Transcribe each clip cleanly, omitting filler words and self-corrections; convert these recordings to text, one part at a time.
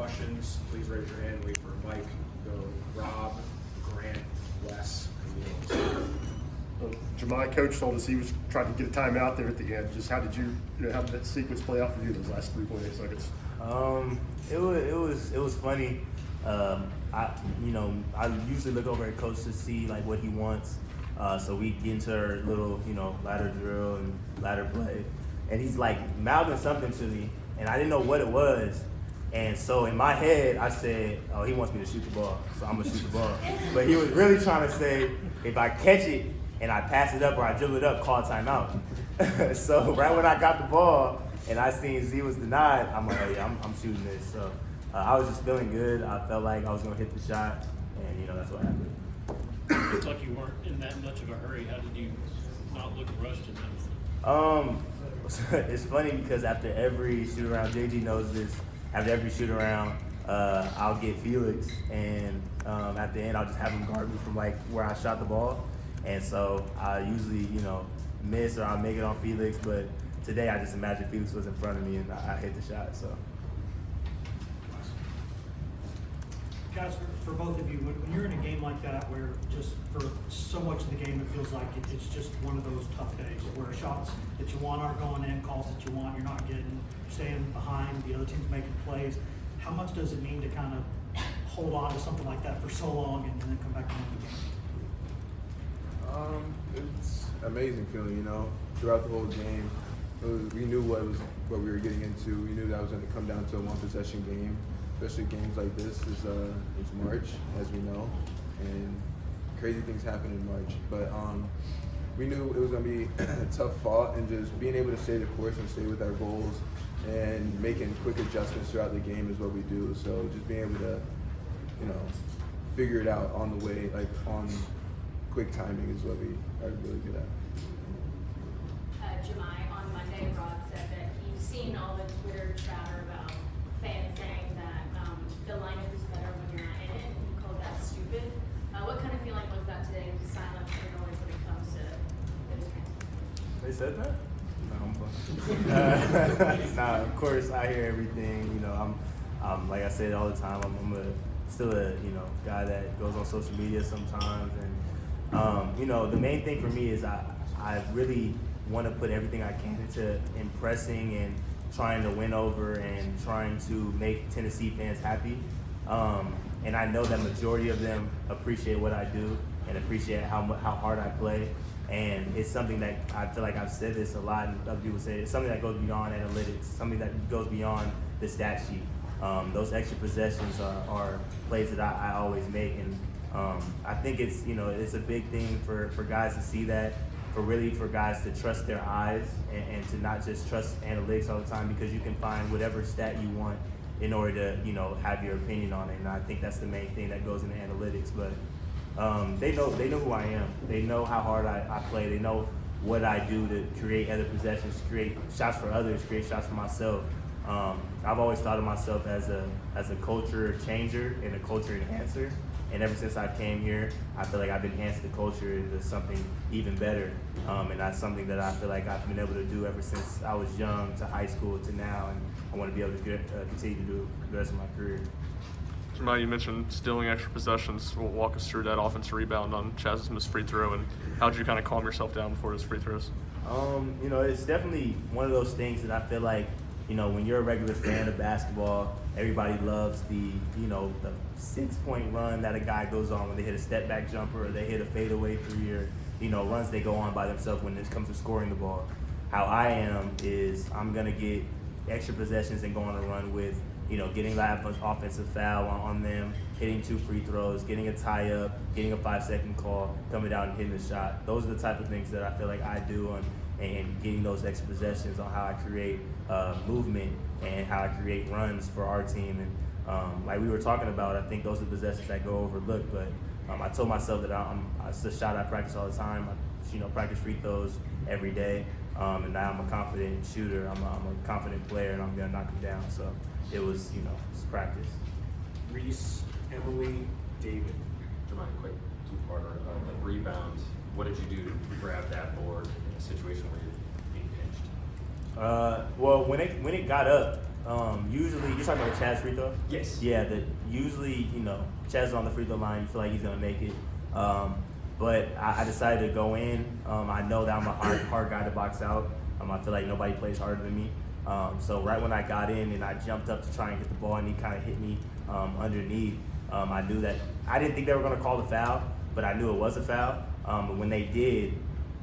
questions, please raise your hand. Wait for Mike. Go Rob, Grant, Wes, Camille. Jahmai, coach told us he was trying to get a timeout there at the end. Just how did how did that sequence play out for you those last 3.8 seconds? It was funny. I usually look over at coach to see like what he wants. So we get into our little, ladder drill and ladder play, and he's like mouthing something to me, and I didn't know what it was. And so in my head, I said, "Oh, he wants me to shoot the ball, so I'm gonna shoot the ball." But he was really trying to say, if I catch it and I pass it up or I dribble it up, call timeout. So right when I got the ball and I seen Z was denied, I'm like, "Oh yeah, I'm shooting this." So I was just feeling good. I felt like I was gonna hit the shot, and that's what happened. It looked like you weren't in that much of a hurry. How did you not look rushed in that? It's funny because after every shoot around, JG knows this. After every shoot around, I'll get Felix, and at the end, I'll just have him guard me from like where I shot the ball. And so I usually, miss or I'll make it on Felix. But today, I just imagined Felix was in front of me and I hit the shot. So. Guys, for both of you, when you're in a game like that where just for so much of the game it feels like it's just one of those tough days where shots that you want aren't going in, calls that you want you're not getting, staying behind, the other team's making plays. How much does it mean to kind of hold on to something like that for so long and then come back and win the game? It's an amazing feeling, throughout the whole game. We knew what we were getting into. We knew that was going to come down to a one-possession game. Especially games like this, it's March, as we know, and crazy things happen in March. But we knew it was going to be a tough fought, and just being able to stay the course and stay with our goals and making quick adjustments throughout the game is what we do. So just being able to, figure it out on the way, like on quick timing is what we are really good at. Jahmai, on Monday, Rod said that he's seen all the Twitter chatter about fans saying that the lineup is better when you're not in it, and he called that stupid. What kind of feeling was that today to silence your noise when it comes to those kinds of things? They said that? No, I'm fine. Nah, of course I hear everything. I'm like I said all the time. I'm still a guy that goes on social media sometimes, and the main thing for me is I really want to put everything I can into impressing and trying to win over and trying to make Tennessee fans happy. And I know that majority of them appreciate what I do and appreciate how hard I play. And it's something that I feel like I've said this a lot, and other people say it. It's something that goes beyond analytics, something that goes beyond the stat sheet. Those extra possessions are plays that I always make. And I think it's a big thing for guys to see that. For guys to trust their eyes and to not just trust analytics all the time, because you can find whatever stat you want in order to have your opinion on it. And I think that's the main thing that goes into analytics. But they know who I am. They know how hard I play. They know what I do to create other possessions, create shots for others, create shots for myself. I've always thought of myself as a culture changer and a culture enhancer. And ever since I came here, I feel like I've enhanced the culture into something even better. And that's something that I feel like I've been able to do ever since I was young to high school to now. And I want to be able to continue to do the rest of my career. Jahmai, you mentioned stealing extra possessions. We'll walk us through that offensive rebound on Chaz's missed free throw, and how did you kind of calm yourself down before those free throws? It's definitely one of those things that I feel like, when you're a regular fan of basketball, everybody loves the 6-point run that a guy goes on when they hit a step back jumper or they hit a fadeaway three, or runs they go on by themselves when it comes to scoring the ball. How I am is I'm gonna get extra possessions and go on a run with getting that offensive foul on them, hitting 2 free throws, getting a tie up, getting a 5-second call, coming down and hitting the shot. Those are the type of things that I feel like I do and getting those extra possessions on how I create movement and how I create runs for our team. And like we were talking about, I think those are the possessions that go overlooked. But I told myself that it's a shot I practice all the time. I practice free throws every day. And now I'm a confident shooter. I'm a confident player, and I'm gonna knock them down. So it was, it's practice. Reese, Emily, David. Jahmai, quick two-parter. The rebound, what did you do to grab that board in a situation where you're being pinched? Well, when it got up, Usually, you're talking about the Chaz free throw? Yes. Yeah, usually, Chaz is on the free throw line, you feel like he's going to make it. But I decided to go in. I know that I'm a hard guy to box out. I feel like nobody plays harder than me. So right when I got in and I jumped up to try and get the ball and he kind of hit me underneath, I knew that I didn't think they were going to call the foul, but I knew it was a foul. But when they did,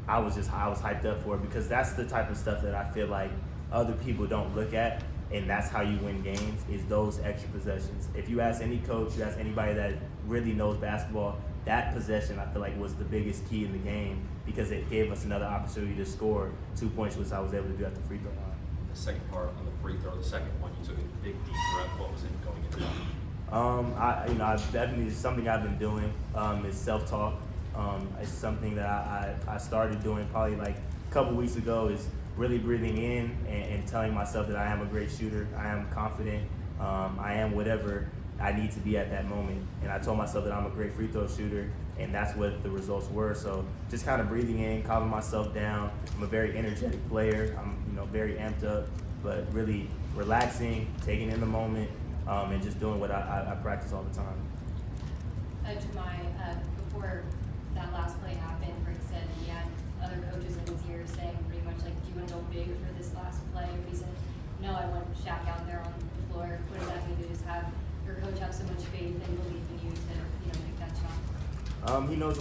I was hyped up for it because that's the type of stuff that I feel like other people don't look at, and that's how you win games, is those extra possessions. If you ask any coach, you ask anybody that really knows basketball, that possession I feel like was the biggest key in the game because it gave us another opportunity to score 2 points, which I was able to do at the free throw line. The second part on the free throw, the second one, you took a big deep breath. What was it going into that? I've definitely something I've been doing is self-talk. It's something that I started doing probably like a couple weeks ago, is really breathing in and telling myself that I am a great shooter, I am confident, I am whatever I need to be at that moment. And I told myself that I'm a great free throw shooter, and that's what the results were. So just kind of breathing in, calming myself down. I'm a very energetic player. I'm very amped up, but really relaxing, taking in the moment, and just doing what I practice all the time. Jahmai, before that last play happened, Rick said he had other coaches in his ear saying pretty much like, do you want to go big for this last play? He said, no, I want Shaq out there on the floor. What does that mean to just have your coach have so much faith and believe in you to make that shot? He knows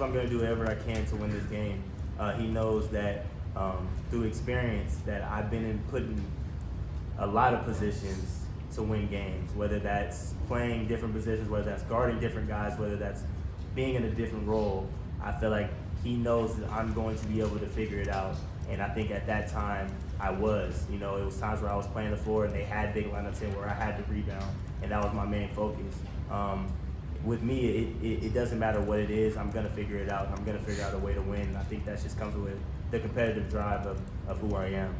I'm going to do whatever I can to win this game. He knows that through experience that I've been put in a lot of positions to win games, whether that's playing different positions, whether that's guarding different guys, whether that's being in a different role. I feel like he knows that I'm going to be able to figure it out. And I think at that time I was. It was times where I was playing the floor and they had big lineups in where I had to rebound, and that was my main focus. With me, it doesn't matter what it is. I'm going to figure it out, and I'm going to figure out a way to win. And I think that just comes with the competitive drive of who I am.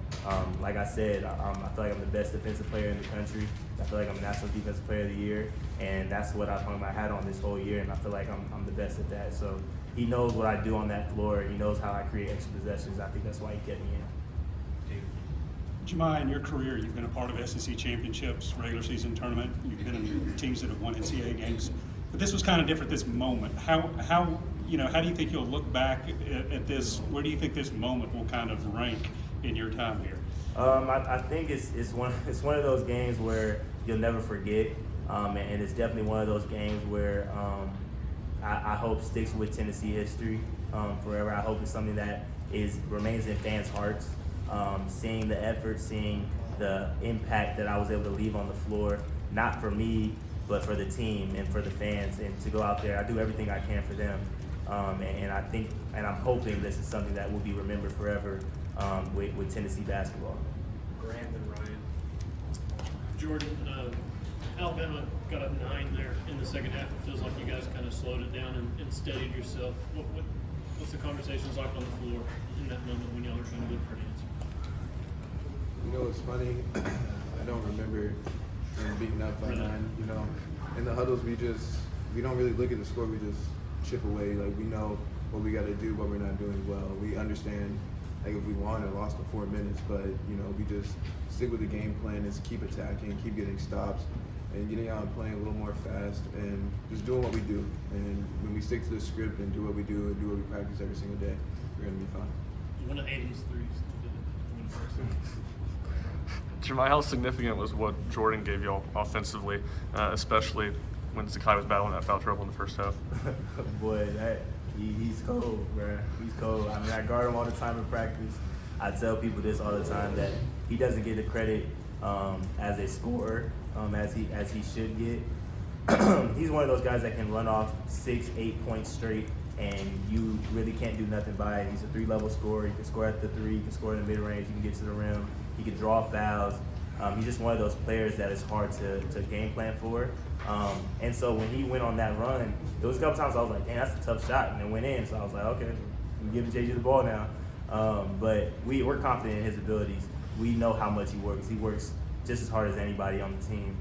Like I said, I feel like I'm the best defensive player in the country. I feel like I'm National Defensive Player of the Year, and that's what I've hung my hat on this whole year, and I feel like I'm the best at that. So he knows what I do on that floor. He knows how I create extra possessions. I think that's why he kept me in. Jahmai, in your career, you've been a part of SEC championships, regular season tournament. You've been in teams that have won NCAA games, but this was kind of different. This moment, how do you think you'll look back at this? Where do you think this moment will kind of rank in your time here? I think it's one of those games where you'll never forget, and it's definitely one of those games where I hope sticks with Tennessee history forever. I hope it's something that remains in fans' hearts. Seeing the effort, seeing the impact that I was able to leave on the floor, not for me, but for the team and for the fans, and to go out there, I do everything I can for them. And I think, and I'm hoping this is something that will be remembered forever with Tennessee basketball. Grant and Ryan. Jordan, Alabama got up 9 there in the second half. It feels like you guys kind of slowed it down and steadied yourself. What's the conversations like on the floor in that moment when y'all are trying to look for an answer? It's funny. I don't remember beating up by 9. In the huddles, we don't really look at the score. We just chip away. Like, we know what we got to do, what we're not doing well. We understand, like, if we won or lost for 4 minutes, but we just stick with the game plan and keep attacking, keep getting stops, and getting out and playing a little more fast, and just doing what we do. And when we stick to the script and do what we do and do what we practice every single day, we're gonna be fine. One of Aiden's threes. Jahmai, how significant was what Jordan gave y'all offensively, especially when Zakai was battling that foul trouble in the first half? Boy, he's cold, bro. He's cold. I mean, I guard him all the time in practice. I tell people this all the time, that he doesn't get the credit as a scorer as he should get. He's one of those guys that can run off 6-8 points straight, and you really can't do nothing by it. He's a 3-level scorer. He can score at the 3, he can score in the mid-range, he can get to the rim, he can draw fouls. He's just one of those players that is hard to game plan for. And so when he went on that run, there was a couple times I was like, dang, that's a tough shot, and it went in. So I was like, okay, we're giving JG the ball now. But we're confident in his abilities. We know how much he works. He works just as hard as anybody on the team.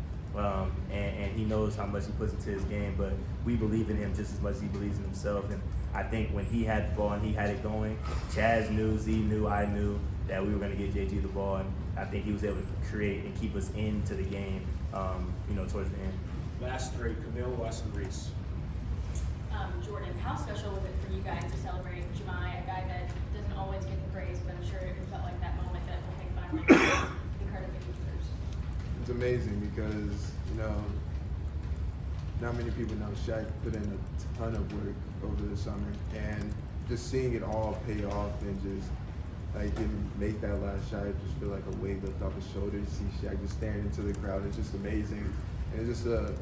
And he knows how much he puts into his game, but we believe in him just as much as he believes in himself. And I think when he had the ball and he had it going, Chaz knew, Z knew, I knew that we were going to get JG the ball, and I think he was able to create and keep us into the game, towards the end. Last three, Camille, Wes, and Reese. Jordan, how special was it for you guys to celebrate Jahmai, a guy that doesn't always get the praise, but I'm sure it felt like that moment that Jahmai finally was incredibly deserves. It's amazing because, not many people know Shaq put in a ton of work over the summer, and just seeing it all pay off and just like him make that last shot, just feel like a weight lift off his shoulders. See Shaq just staring into the crowd, it's just amazing. And it's just a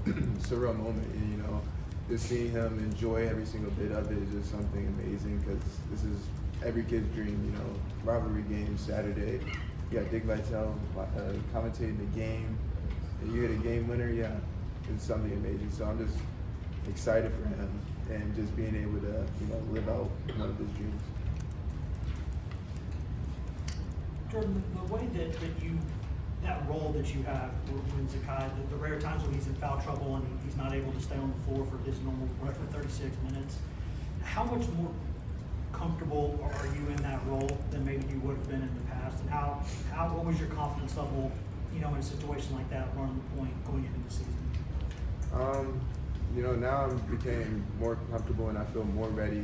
surreal moment, and just seeing him enjoy every single bit of it is just something amazing because this is every kid's dream, rivalry game Saturday. You got Dick Vitale commentating the game, and you hit a game winner, it's something amazing. So I'm just excited for him and just being able to, live out one of his dreams. Jordan, the way that role that you have when Zakai, the rare times when he's in foul trouble and he's not able to stay on the floor for his normal for 36 minutes, how much more comfortable are you in that role than maybe you would have been in the past? And what was your confidence level, in a situation like that, running the point going into the season? Now I became more comfortable and I feel more ready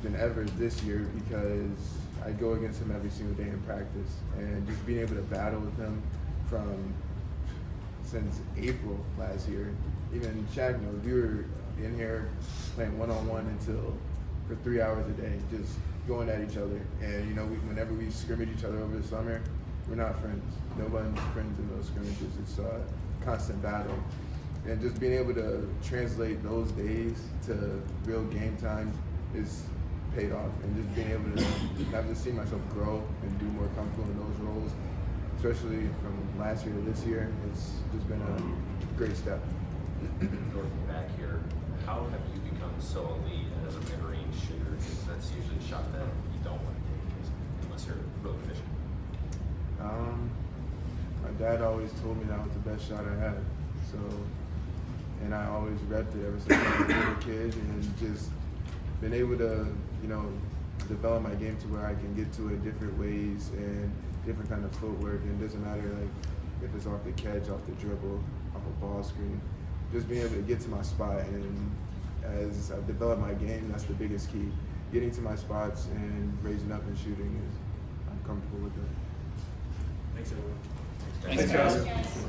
than ever this year because I go against him every single day in practice, and just being able to battle with him since April last year. Even Shaq knows we were in here playing one-on-one for 3 hours a day, just going at each other. And whenever we scrimmage each other over the summer, we're not friends. Nobody's friends in those scrimmages. It's a constant battle. And just being able to translate those days to real game times is paid off, and just being able to have to see myself grow and be more comfortable in those roles, especially from last year to this year, it's just been a great step. Jordan, back here, how have you become so elite as a mid-range shooter? Because that's usually a shot that you don't want to take unless you're really efficient. My dad always told me that was the best shot I had, and I always repped it ever since I was a little kid, and just been able to, develop my game to where I can get to it different ways and different kind of footwork. And it doesn't matter if it's off the catch, off the dribble, off a ball screen, just being able to get to my spot. And as I've developed my game, that's the biggest key. Getting to my spots and raising up and shooting I'm comfortable with it. Thanks, everyone. Thanks, guys.